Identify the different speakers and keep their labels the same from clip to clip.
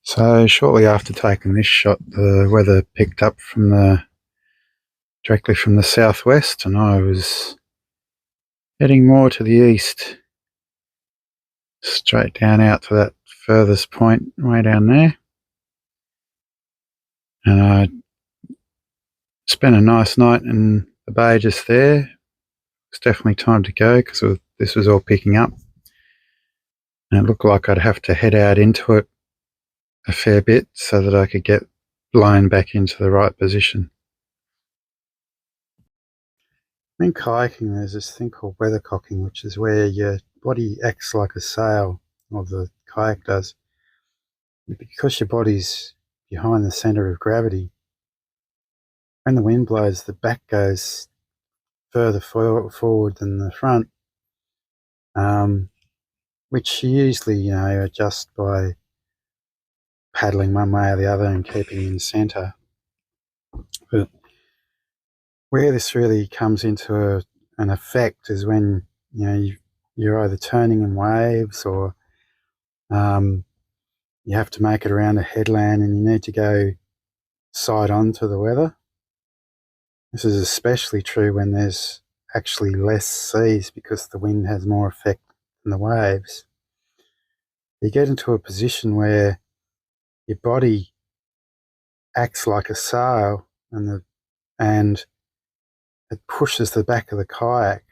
Speaker 1: So shortly after taking this shot, the weather picked up directly from the southwest, and I was heading more to the east, straight down out to that furthest point way down there. And I spent a nice night in the bay just there. It's definitely time to go because this was all picking up, and it looked like I'd have to head out into it a fair bit so that I could get blown back into the right position. In kayaking, there's this thing called weathercocking, which is where your body acts like a sail, or the kayak does. Because your body's behind the centre of gravity, when the wind blows, the back goes further forward than the front, which you usually, adjust by paddling one way or the other and keeping in centre. But where this really comes into an effect is when you're either turning in waves, or you have to make it around a headland and you need to go side on to the weather. This is especially true when there's actually less seas because the wind has more effect than the waves. You get into a position where your body acts like a sail and it pushes the back of the kayak.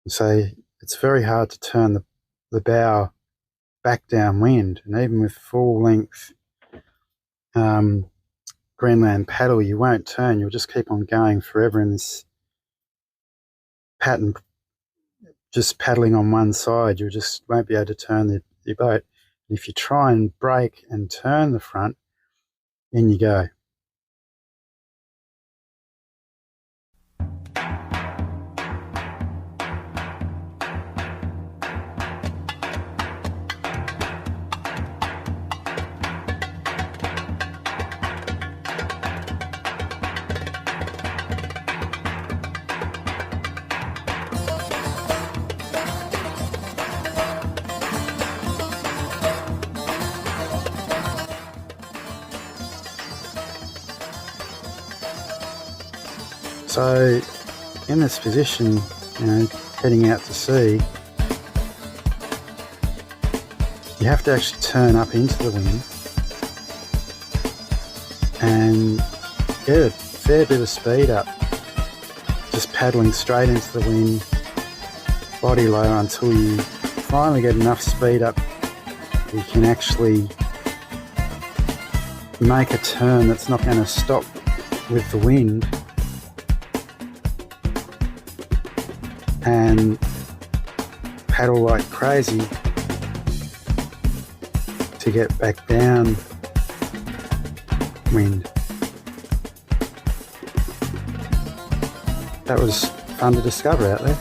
Speaker 1: So it's very hard to turn the bow back downwind, and even with full length Greenland paddle, you won't turn. You'll just keep on going forever in this pattern, just paddling on one side. You just won't be able to turn your boat. And if you try and brake and turn the front, in you go. So in this position, heading out to sea, you have to actually turn up into the wind and get a fair bit of speed up, just paddling straight into the wind, body low, until you finally get enough speed up you can actually make a turn that's not going to stop with the wind, and paddle like crazy to get back down wind. That was fun to discover out there.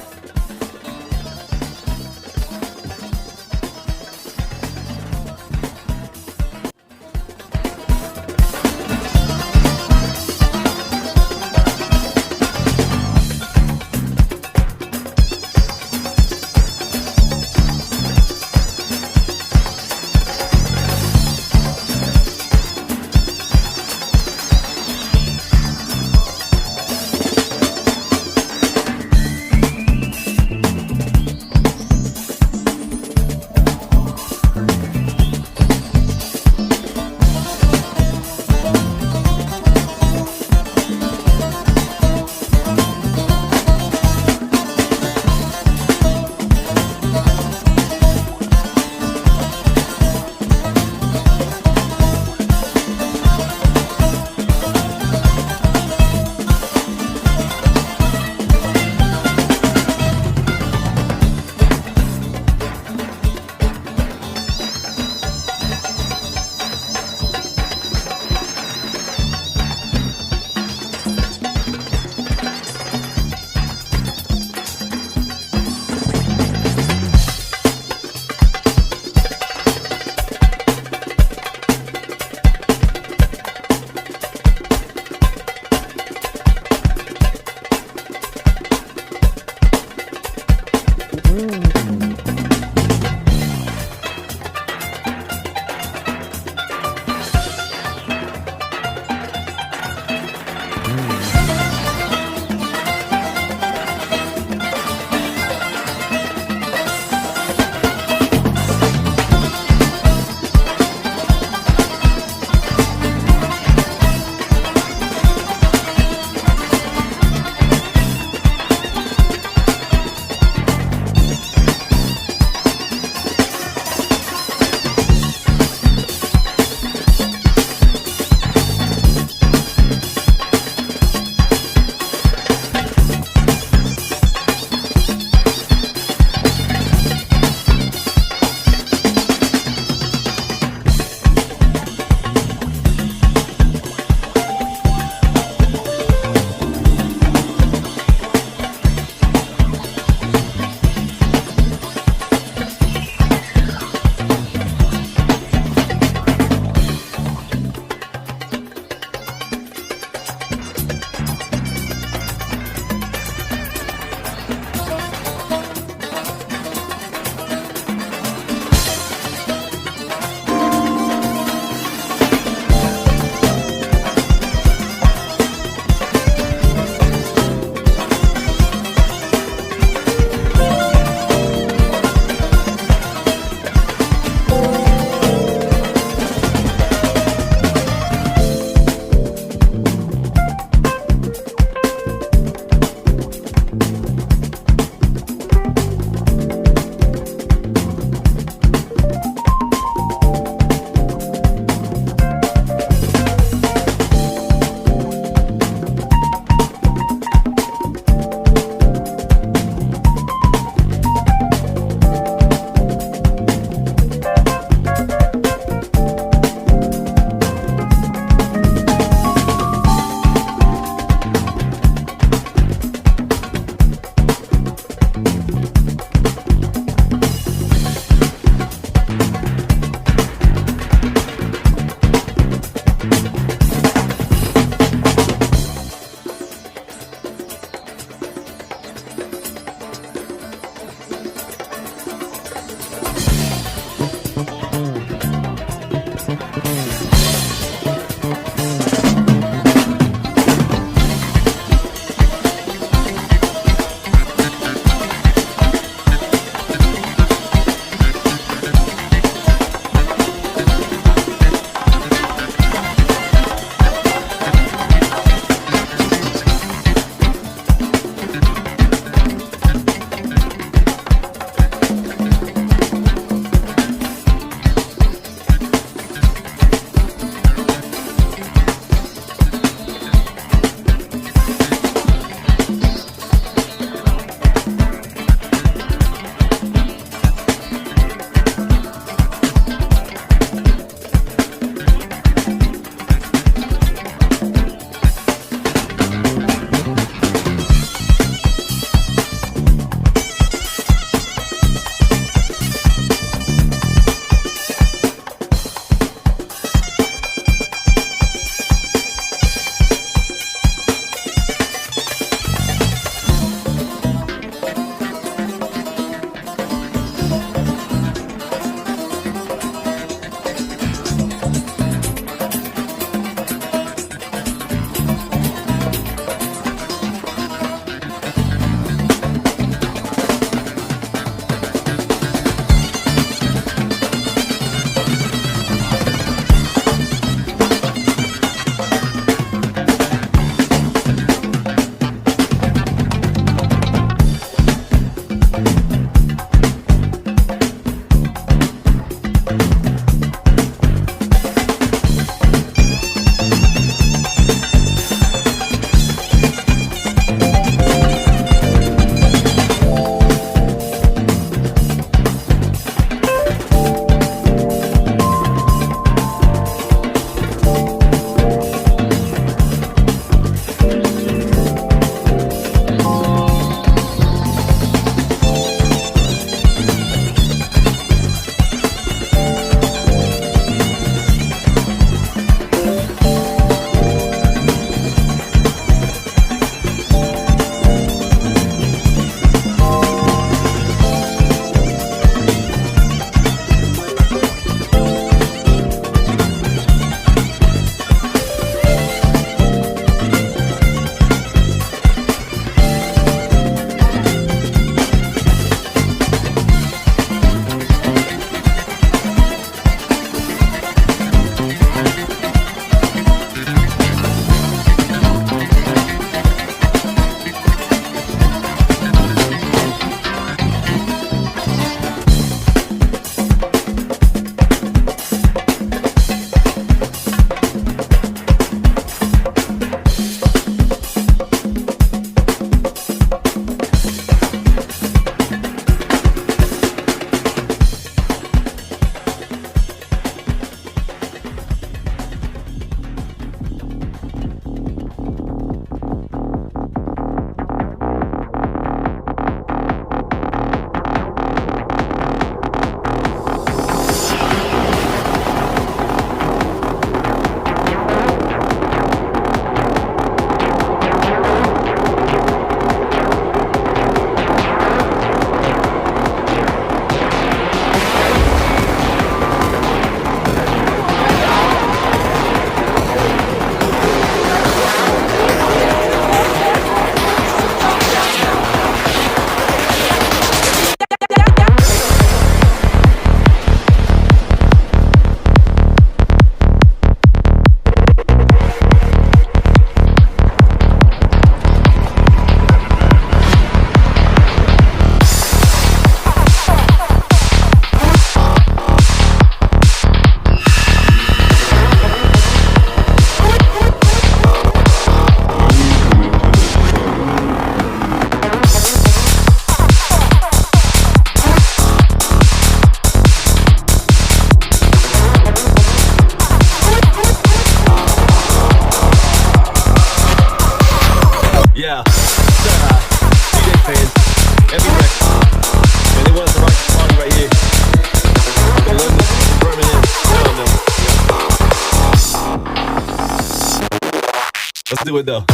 Speaker 2: Let's do it though.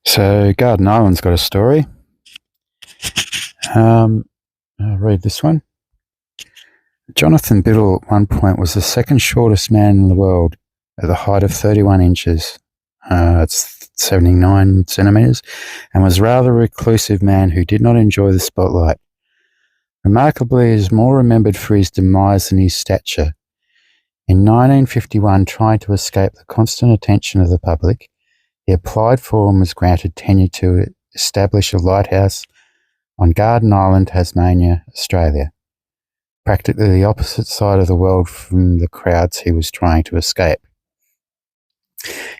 Speaker 1: So Garden Island's got a story. I'll read this one. Jonathan Biddle at one point was the second shortest man in the world at the height of 31 inches. It's 79 centimetres, and was rather a reclusive man who did not enjoy the spotlight. Remarkably, he is more remembered for his demise than his stature. In 1951, trying to escape the constant attention of the public, he applied for and was granted tenure to establish a lighthouse on Garden Island, Tasmania, Australia, practically the opposite side of the world from the crowds he was trying to escape.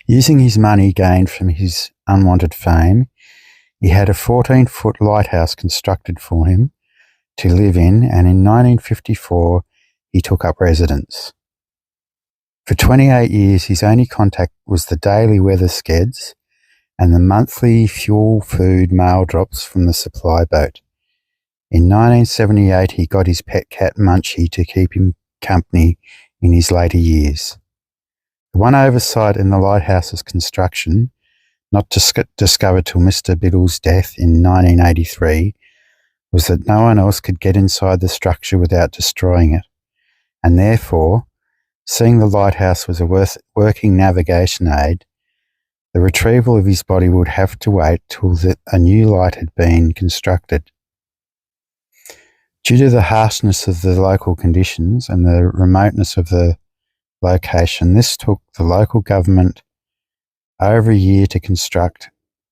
Speaker 1: Using his money gained from his unwanted fame, he had a 14-foot lighthouse constructed for him to live in, and in 1954 he took up residence. For 28 years, his only contact was the daily weather skeds and the monthly fuel food mail drops from the supply boat. In 1978, he got his pet cat Munchie to keep him company in his later years. The one oversight in the lighthouse's construction, not discovered till Mr. Biddle's death in 1983, was that no one else could get inside the structure without destroying it, and therefore, seeing the lighthouse was a working navigation aid, the retrieval of his body would have to wait till a new light had been constructed. Due to the harshness of the local conditions and the remoteness of the location, this took the local government over a year to construct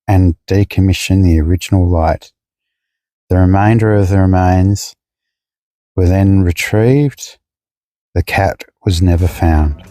Speaker 1: and decommission the original light. The remainder of the remains were then retrieved. The cat was never found.